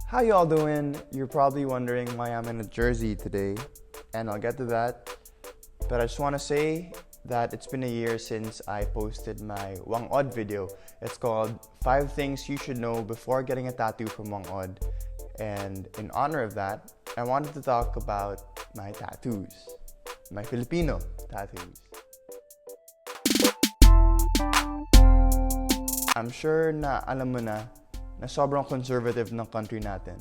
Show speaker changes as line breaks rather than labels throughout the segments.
How y'all doing? You're probably wondering why I'm in a jersey today, and I'll get to that. But I just want to say that it's been a year since I posted my Whang-Od video. It's called 5 Things You Should Know Before Getting a Tattoo from Whang-Od. And in honor of that, I wanted to talk about my tattoos, my Filipino tattoos. I'm sure na alam mo na sobrang conservative ng country natin.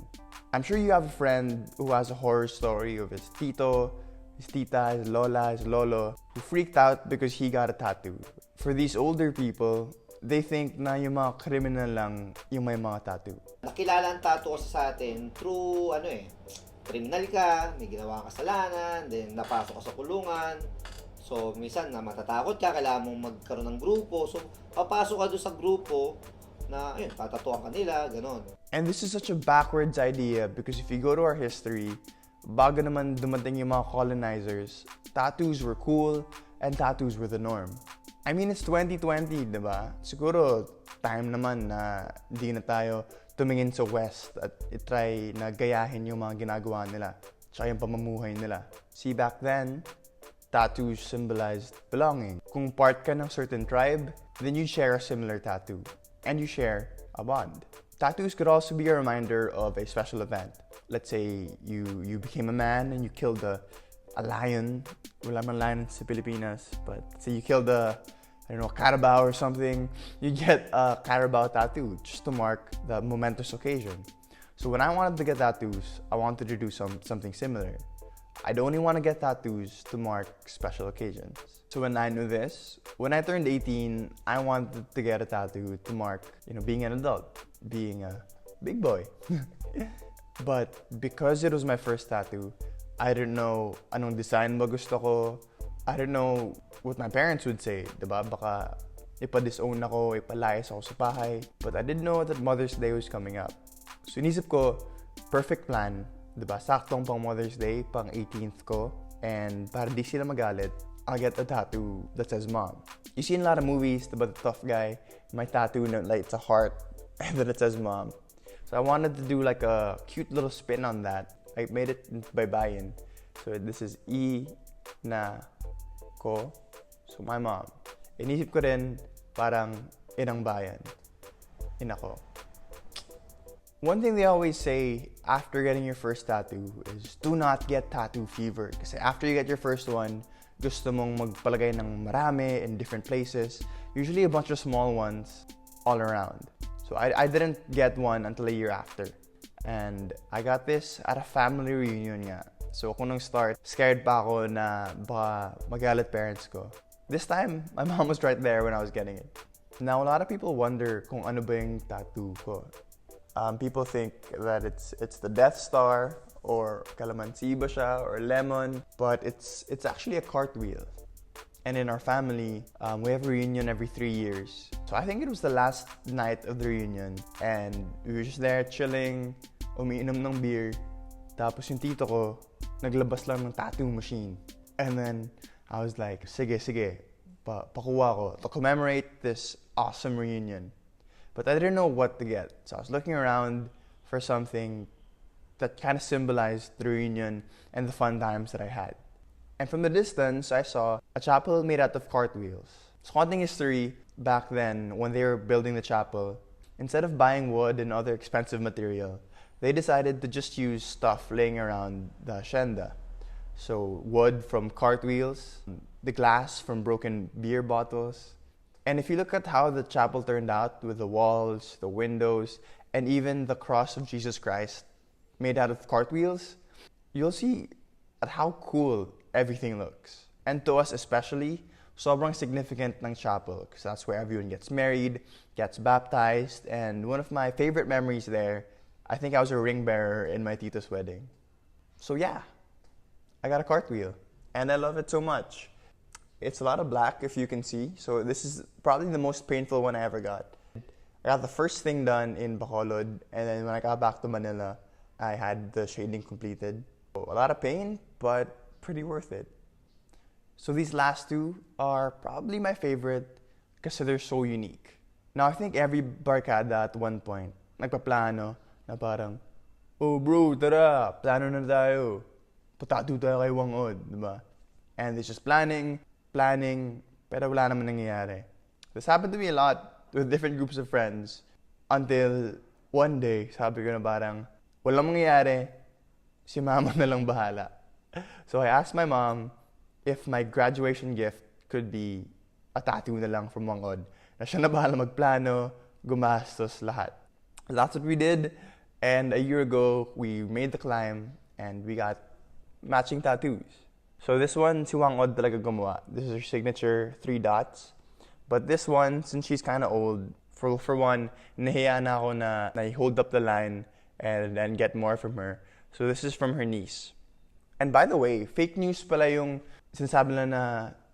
I'm sure you have a friend who has a horror story of his tito, his tita, his lola, his lolo, who freaked out because he got a tattoo. For these older people, they think na yung mga criminal lang yung may mga tattoo.
Nakilala ang tattoo kasi sa atin through criminal ka, may ginawa kang kasalanan, then napasok ka sa kulungan. So, minsan na matatakot ka, kailangan mong magkaroon ng grupo. So, papasok ka doon sa grupo na, tatatuan ka nila, ganon.
And this is such a backwards idea because if you go to our history, bago naman dumating yung mga colonizers, tattoos were cool and tattoos were the norm. I mean, it's 2020, diba? Siguro, time naman na di na tayo tumingin sa West at itry na gayahin yung mga ginagawa nila tsaka yung pamumuhay nila. See, back then, tattoos symbolized belonging. Kung part ka ng certain tribe, then you share a similar tattoo. And you share a bond. Tattoos could also be a reminder of a special event. Let's say you became a man and you killed a lion. Wala man lion sa Pilipinas, but say you killed a carabao or something. You get a carabao tattoo just to mark the momentous occasion. So when I wanted to get tattoos, I wanted to do something similar. I'd only want to get tattoos to mark special occasions. So when I knew this, when I turned 18, I wanted to get a tattoo to mark, being an adult, being a big boy. But because it was my first tattoo, I didn't know anong design ba gusto ko. I didn't know what my parents would say, diba? Baka ipa-disown ako, ipalayas ako sa bahay. But I didn't know that Mother's Day was coming up. So inisip ko, perfect plan. Diba? Saktong pang Mother's Day, pang 18th ko. And para di sila magalit, I'll get a tattoo that says mom. You see in a lot of movies, diba, the tough guy, my tattoo, it's a heart, and then it says mom. So I wanted to do like a cute little spin on that. I made it by buy-in. So this is I na ko. So my mom. Inisip ko rin parang inang bayan. Ina ko. One thing they always say after getting your first tattoo is do not get tattoo fever. Kasi after you get your first one, gusto mong magpalagay ng marami in different places. Usually a bunch of small ones all around. So I didn't get one until a year after. And I got this at a family reunion nga. So kung nung start, scared pa ako na baka magalit parents ko. This time, my mom was right there when I was getting it. Now, a lot of people wonder kung ano ba yung tattoo ko. People think that it's the Death Star or calamansi ba siya or lemon, but it's actually a cartwheel. And in our family, we have a reunion every 3 years. So I think it was the last night of the reunion, and we were just there chilling, umiinom ng beer. Tapos yung tito ko, naglabas lang ng tattoo machine. And then I was like, sige, pakuha ko to commemorate this awesome reunion. But I didn't know what to get. So I was looking around for something that kind of symbolized the reunion and the fun times that I had. And from the distance, I saw a chapel made out of cartwheels. So haunting history, back then, when they were building the chapel, instead of buying wood and other expensive material, they decided to just use stuff laying around the hacienda. So wood from cartwheels, the glass from broken beer bottles. And if you look at how the chapel turned out with the walls, the windows, and even the cross of Jesus Christ made out of cartwheels, you'll see at how cool everything looks. And to us especially, sobrang significant ng chapel because that's where everyone gets married, gets baptized, and one of my favorite memories there, I think I was a ring bearer in my tito's wedding. So yeah, I got a cartwheel, and I love it so much. It's a lot of black, if you can see. So this is probably the most painful one I ever got. I got the first thing done in Bacolod, and then when I got back to Manila, I had the shading completed. So a lot of pain, but pretty worth it. So these last two are probably my favorite because they're so unique. Now I think every barkada at one point, nagpaplano na parang, oh bro, tara, plano na tayo. Patatu tayo kay Whang-Od, di ba? And it's just planning, pero wala naman nangyayari. This happened to me a lot with different groups of friends until one day, sabi ko na parang, walang mangyayari, si mama na lang bahala. So I asked my mom if my graduation gift could be a tattoo na lang from Whang-Od. Na siya na bahala magplano, gumastos, lahat. That's what we did. And a year ago, we made the climb and we got matching tattoos. So this one, si Whang-Od talaga gumawa. This is her signature, 3 dots. But this one, since she's kind of old, for one, nahiya na ako na hold up the line and get more from her. So this is from her niece. And by the way, fake news pala yung sinasabi nila na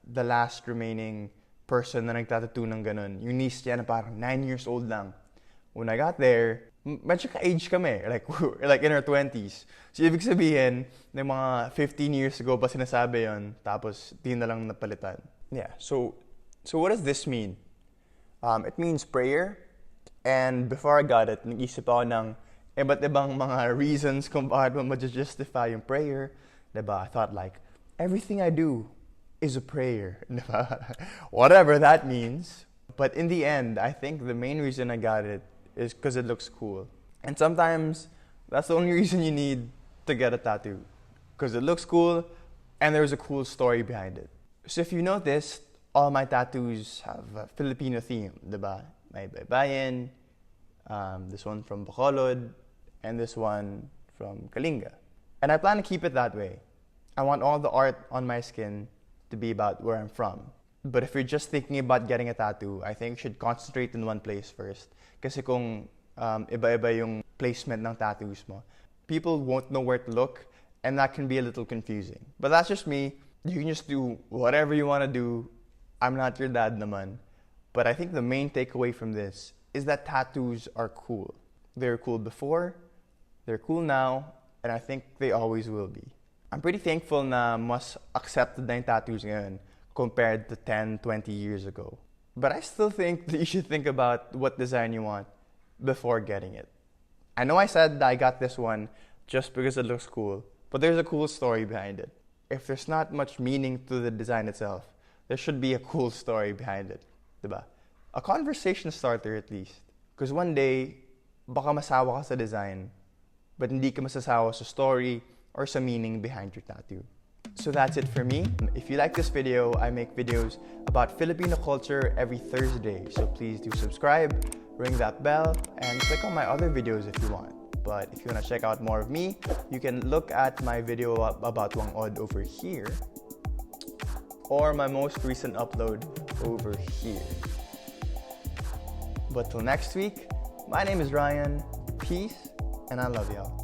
the last remaining person na nagtatattoo ng ganun. Yung niece niya na parang 9 years old lang. When I got there, medyo ka-age kami. Like in our 20s. So ibig sabihin, ng mga 15 years ago pa sinasabi yon, tapos di na lang napalitan. Yeah, so what does this mean? It means prayer. And before I got it, nag-isip ako ng iba't ibang mga reasons kung bakit mo ma-justify yung prayer. Diba? I thought like, everything I do is a prayer. Whatever that means. But in the end, I think the main reason I got it is because it looks cool. And sometimes, that's the only reason you need to get a tattoo. Because it looks cool, and there's a cool story behind it. So if you noticed, all my tattoos have a Filipino theme, diba? May baybayin, this one from Bacolod, and this one from Kalinga. And I plan to keep it that way. I want all the art on my skin to be about where I'm from. But if you're just thinking about getting a tattoo, I think you should concentrate in one place first. Kasi kung iba-iba yung placement ng tattoos mo, people won't know where to look, and that can be a little confusing. But that's just me. You can just do whatever you want to do. I'm not your dad naman. But I think the main takeaway from this is that tattoos are cool. They were cool before, they're cool now, and I think they always will be. I'm pretty thankful na mas accepted na yung tattoos ngayon compared to 10, 20 years ago. But I still think that you should think about what design you want before getting it. I know I said that I got this one just because it looks cool, but there's a cool story behind it. If there's not much meaning to the design itself, there should be a cool story behind it, diba? A conversation starter at least. Because one day, baka masawa ka sa design, but hindi ka masasawa sa story or sa meaning behind your tattoo. So that's it for me. If you like this video, I make videos about Filipino culture every Thursday. So please do subscribe, ring that bell, and click on my other videos if you want. But if you want to check out more of me, you can look at my video about Whang-Od over here, or my most recent upload over here. But till next week, my name is Ryan, peace, and I love y'all.